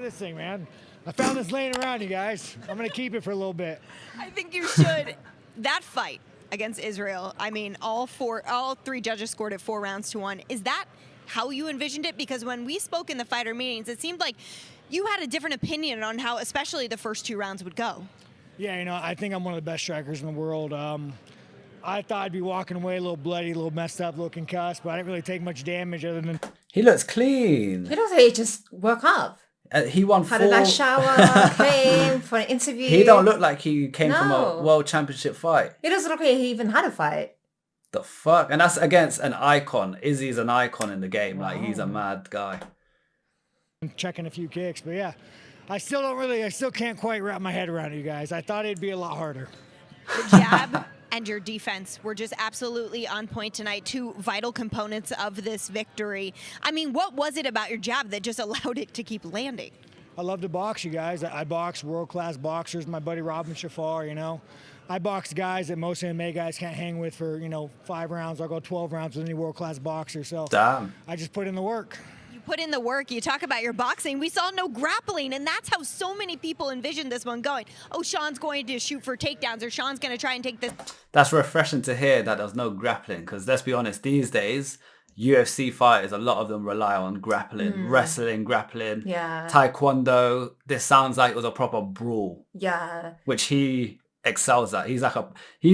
this thing, man. I found this laying around, you guys. I'm going to keep it for a little bit. I think you should. That fight against Israel, I mean, all three judges scored it 4 rounds to 1. Is that how you envisioned it? Because when we spoke in the fighter meetings, it seemed like you had a different opinion on how especially the first 2 rounds would go. Yeah, you know, I think I'm one of the best strikers in the world. I thought I'd be walking away a little bloody, a little messed up, a little concussed, but I didn't really take much damage other than... He looks clean. He looks like he just woke up. He won Had 4... a nice shower, came for an interview. He don't look like he came from a No. world championship fight. He doesn't look like he even had a fight. The fuck? And that's against an icon. Izzy's an icon in the game. Like, he's a mad guy. Checking a few kicks, but yeah. I still can't quite wrap my head around it, you guys. I thought it'd be a lot harder. The jab and your defense were just absolutely on point tonight. 2 vital components of this victory. I mean, what was it about your jab that just allowed it to keep landing? I love to box, you guys. I box world-class boxers. My buddy Robin Shafar, you know. I box guys that most MMA guys can't hang with for, 5 rounds. I'll go 12 rounds with any world-class boxer. So Damn. I just put in the work. Put in the work. You talk about your boxing. We saw no grappling, and that's how so many people envisioned this one going. Oh, Sean's going to shoot for takedowns, or Sean's going to try and take this. That's refreshing to hear that there's no grappling, because let's be honest, these days, UFC fighters, a lot of them rely on grappling, wrestling, grappling, taekwondo. This sounds like it was a proper brawl. Yeah. Which he excels at. He's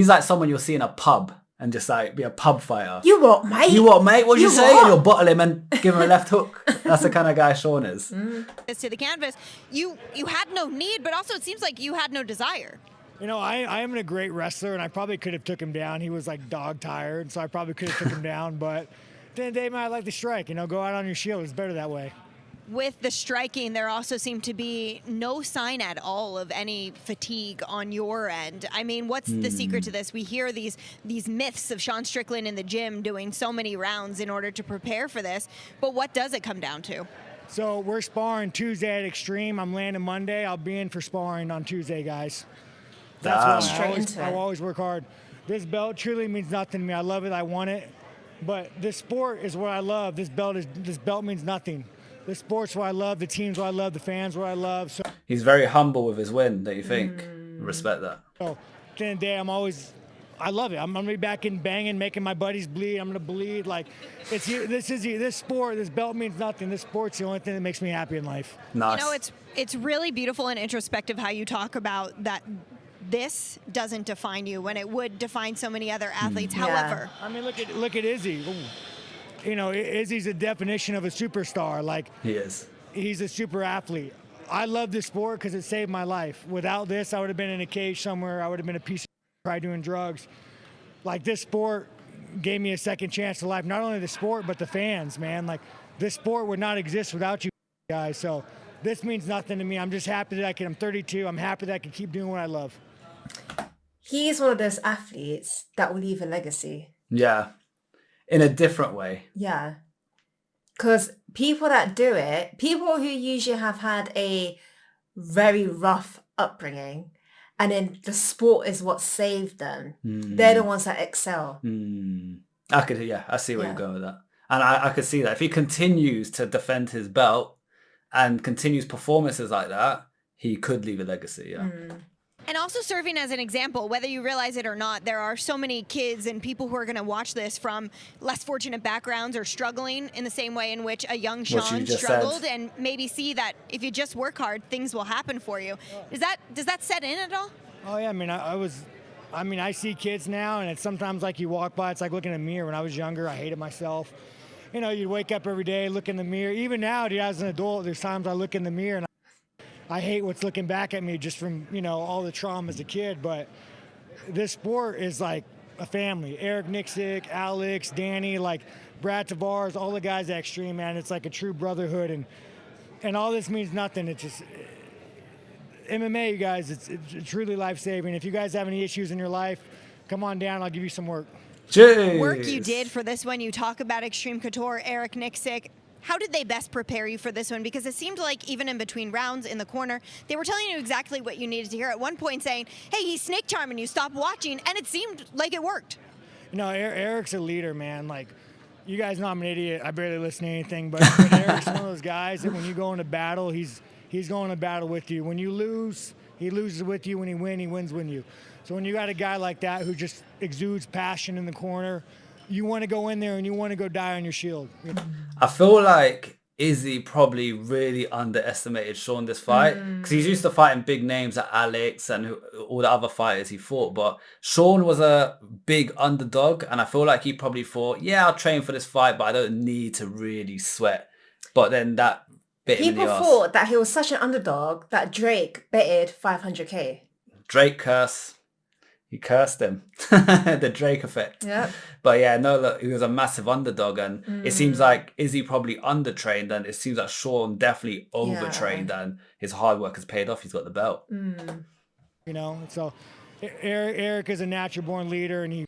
like someone you'll see in a pub. And just like be a pub fighter. You what, mate? You what, mate? What'd you say? what? And you'll bottle him and give him a left hook. That's the kind of guy Sean is. To the canvas. You had no need, but also it seems like you had no desire. You know, I am a great wrestler, and I probably could have took him down. He was like dog tired, so I probably could have took him down. But at the end of the day, man, I like to strike. Go out on your shield. It's better that way. With the striking, there also seemed to be no sign at all of any fatigue on your end. I mean, what's the secret to this? We hear these myths of Sean Strickland in the gym doing so many rounds in order to prepare for this, but what does it come down to? So we're sparring Tuesday at Extreme. I'm landing Monday. I'll be in for sparring on Tuesday, guys. That's what I always work hard. This belt truly means nothing to me. I love it. I want it. But this sport is what I love. This belt means nothing. The sport's what I love, the team's what I love, the fans what I love. So he's very humble with his win, don't you think? Respect that. So at the end of the day, I love it. I'm gonna be back in banging, making my buddies bleed. I'm gonna bleed. Like this sport, this belt means nothing. This sport's the only thing that makes me happy in life. Nice. It's really beautiful and introspective how you talk about that. This doesn't define you when it would define so many other athletes. However, I mean, look at Izzy. Ooh. Izzy's a definition of a superstar. Like, he is. He's a super athlete. I love this sport because it saved my life. Without this, I would have been in a cage somewhere. I would have been a piece of probably doing drugs. Like, this sport gave me a second chance to life. Not only the sport, but the fans, man. Like, this sport would not exist without you guys. So this means nothing to me. I'm just happy that I'm 32. I'm happy that I can keep doing what I love. He's one of those athletes that will leave a legacy. Yeah. In a different way. Yeah. Because people that do it, people who usually have had a very rough upbringing, and then the sport is what saved them, they're the ones that excel. I see where you're going with that. And I could see that. If he continues to defend his belt and continues performances like that, he could leave a legacy, yeah. And also serving as an example, whether you realize it or not, there are so many kids and people who are going to watch this from less fortunate backgrounds or struggling in the same way in which a young Sean struggled, and maybe see that if you just work hard, things will happen for you. Does that set in at all? Oh yeah, I mean, I see kids now, and it's sometimes like you walk by, it's like looking in a mirror. When I was younger, I hated myself. You'd wake up every day, look in the mirror. Even now, dude, as an adult, there's times I look in the mirror and I hate what's looking back at me just from, all the trauma as a kid. But this sport is like a family. Eric Nixick, Alex, Danny, like Brad Tavares, all the guys at Extreme, man. It's like a true brotherhood. And all this means nothing. It's just MMA, you guys, it's truly life-saving. If you guys have any issues in your life, come on down. I'll give you some work. Jeez. Work you did for this one. You talk about Extreme Couture, Eric Nixick. How did they best prepare you for this one? Because it seemed like even in between rounds in the corner, they were telling you exactly what you needed to hear. At one point saying, hey, he's snake charming you, stop watching. And it seemed like it worked. Eric's a leader, man. Like, you guys know I'm an idiot. I barely listen to anything. But Eric's one of those guys that when you go into battle, he's he's going to battle with you. When you lose, he loses with you. When he wins, he wins with you. So when you got a guy like that who just exudes passion in the corner, you want to go in there and you want to go die on your shield. I feel like Izzy probably really underestimated Sean this fight because he's used to fighting big names like Alex and all the other fighters he fought, but Sean was a big underdog, and I feel like he probably thought, yeah, I'll train for this fight, but I don't need to really sweat. But then that bit him in the People arse. thought that he was such an underdog that Drake betted 500k. Drake curse. He cursed him. The Drake effect. Yeah. But yeah, no, look, he was a massive underdog, and it seems like Izzy probably undertrained, and it seems like Sean definitely overtrained, and his hard work has paid off. He's got the belt. You know, so Eric is a natural born leader, and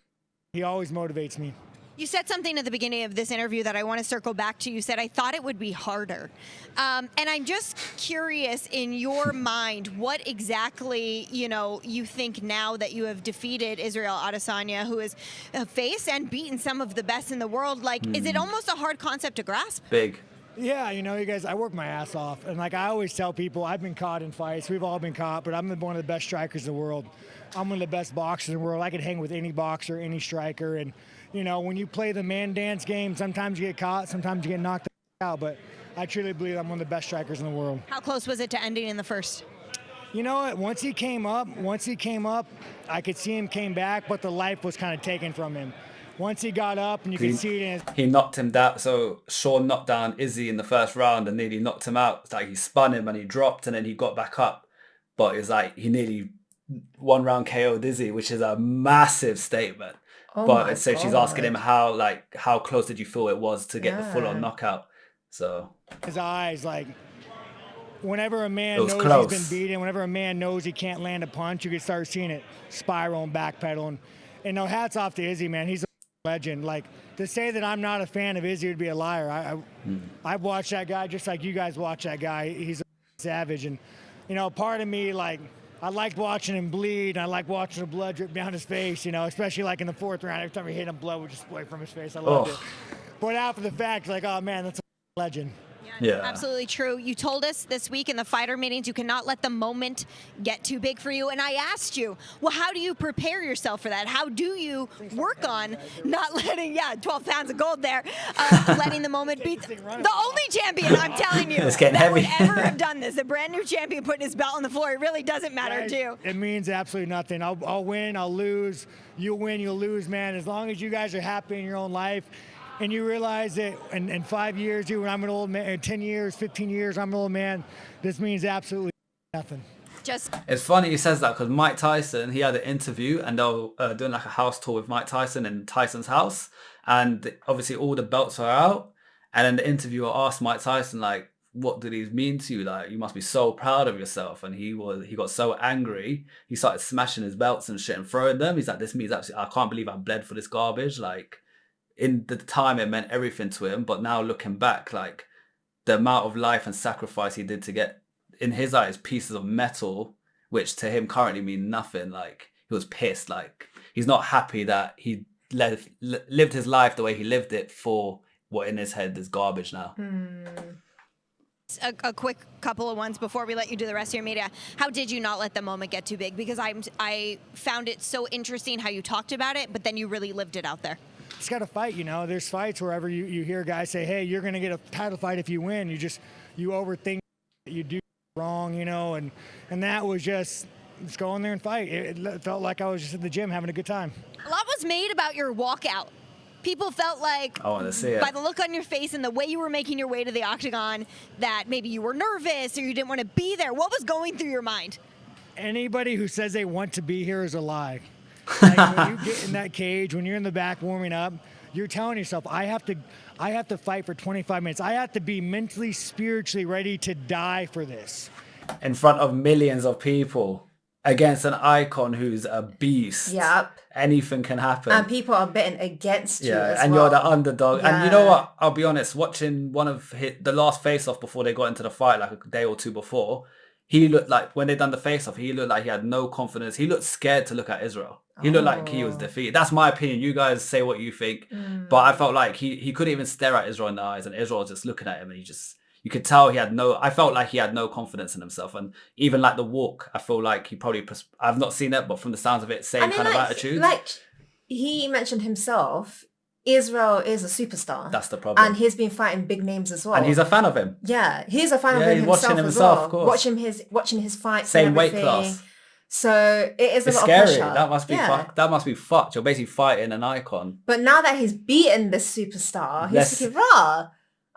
he always motivates me. You said something at the beginning of this interview that I want to circle back to. You said, I thought it would be harder. And I'm just curious, in your mind, what exactly, you think now that you have defeated Israel Adesanya, who has faced and beaten some of the best in the world? Like, is it almost a hard concept to grasp? Big. Yeah, you guys, I work my ass off. And like I always tell people, I've been caught in fights. We've all been caught, but I'm one of the best strikers in the world. I'm one of the best boxers in the world. I could hang with any boxer, any striker. And, when you play the man dance game, sometimes you get caught, sometimes you get knocked out. But I truly believe I'm one of the best strikers in the world. How close was it to ending in the first? You know what? Once he came up, I could see him came back, but the life was kind of taken from him. Once he got up, and you could see it in his... He knocked him down. So Sean knocked down Izzy in the first round and nearly knocked him out. It's like he spun him and he dropped and then he got back up. But it's like he nearly one round KO'd Izzy, which is a massive statement. But so she's asking him how close did you feel it was to get the full on knockout? So his eyes, like whenever a man knows close. He's been beaten, whenever a man knows he can't land a punch, you can start seeing it spiral and backpedaling. And no, hats off to Izzy, man. He's a legend. Like, to say that I'm not a fan of Izzy would be a liar. I've watched that guy just like you guys watch that guy. He's a savage. And, part of me, like, I liked watching him bleed. I like watching the blood drip down his face, especially like in the fourth round. Every time he hit him, blood would just spray from his face. I loved it. But after the fact, like, oh, man, that's a legend. Yeah, absolutely true. You told us this week in the fighter meetings you cannot let the moment get too big for you. And I asked you, well, how do you prepare yourself for that? How do you work on not letting, 12 pounds of gold there, letting the moment beat the only champion, I'm telling you, that would ever have done this. The brand new champion putting his belt on the floor. It really doesn't matter to you. It means absolutely nothing. I'll win, I'll lose. You'll win, you'll lose, man. As long as you guys are happy in your own life, and you realize that in 5 years, when I'm an old man, in 10 years, 15 years, I'm an old man, this means absolutely nothing. It's funny he says that because Mike Tyson, he had an interview and they were doing like a house tour with Mike Tyson in Tyson's house. And obviously all the belts are out. And then the interviewer asked Mike Tyson, like, what do these mean to you? Like, you must be so proud of yourself. And he got so angry. He started smashing his belts and shit and throwing them. He's like, this means absolutely, I can't believe I bled for this garbage. Like, in the time it meant everything to him, but now looking back, like the amount of life and sacrifice he did to get, in his eyes, pieces of metal, which to him currently mean nothing. Like, he was pissed. Like, he's not happy that he lived his life the way he lived it for what in his head is garbage now. A quick couple of ones before we let you do the rest of your media. How did you not let the moment get too big? Because I found it so interesting how you talked about it, but then you really lived it out there. It's got to fight, There's fights wherever you hear guys say, hey, you're going to get a title fight if you win. You overthink, you do wrong, and that was just go in there and fight. It felt like I was just at the gym having a good time. A lot was made about your walkout. People felt like, I want to see it, by the look on your face and the way you were making your way to the octagon, that maybe you were nervous or you didn't want to be there. What was going through your mind? Anybody who says they want to be here is a lie. Like, when you get in that cage, when you're in the back warming up, you're telling yourself, I have to fight for 25 minutes. I have to be mentally, spiritually ready to die for this. In front of millions of people, against an icon who's a beast. Yep. Anything can happen. And people are betting against you as and well. you're the underdog. Yeah. And you know what? I'll be honest, watching one of the last face-off before they got into the fight, like a day or two before, he looked like, when they done the face-off, he looked like he had no confidence. He looked scared to look at Israel. He looked like he was defeated. That's my opinion. You guys say what you think. But I felt like he couldn't even stare at Israel in the eyes, and Israel was just looking at him, and you could tell I felt like he had no confidence in himself. And even like the walk, I feel like he probably, I've not seen it, but from the sounds of it, same kind of attitude. Like he mentioned himself, Israel is a superstar. That's the problem. And he's been fighting big names as well. And he's a fan of him. Yeah, he's a fan of him himself. Watching him as well. Of course. Watching his fights. Same weight class. So it is a lot scary. of pressure. That must be fucked. You're basically fighting an icon. But now that he's beaten this superstar, he's thinking, rah,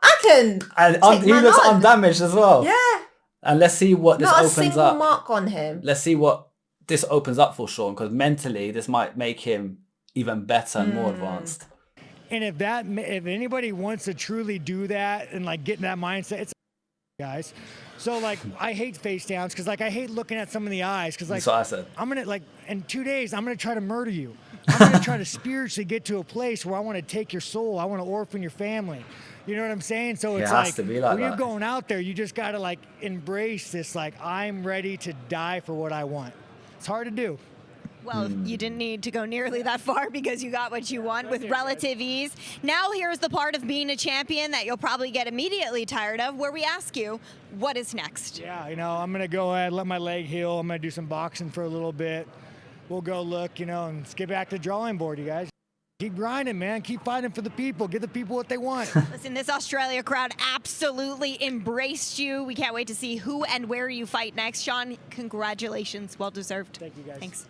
I can. And he looks undamaged as well. Yeah. And let's see what this opens up. Not a single mark on him. Let's see what this opens up for Sean, because mentally this might make him even better and more advanced. And if anybody wants to truly do that and like get in that mindset, it's guys. So like I hate face downs because like I hate looking at someone in the eyes because like that's what I said. I'm gonna like in 2 days I'm gonna try to murder you. I'm gonna try to spiritually get to a place where I want to take your soul. I want to orphan your family. You know what I'm saying? So it's like when you're going out there, you just gotta like embrace this. Like I'm ready to die for what I want. It's hard to do. Well, you didn't need to go nearly that far because you got what you want with relative ease. Now here's the part of being a champion that you'll probably get immediately tired of, where we ask you, what is next? Yeah, I'm going to go ahead, let my leg heal. I'm going to do some boxing for a little bit. We'll go look, and let's get back to the drawing board, you guys. Keep grinding, man. Keep fighting for the people. Give the people what they want. Listen, this Australia crowd absolutely embraced you. We can't wait to see who and where you fight next. Sean, congratulations. Well deserved. Thank you, guys. Thanks.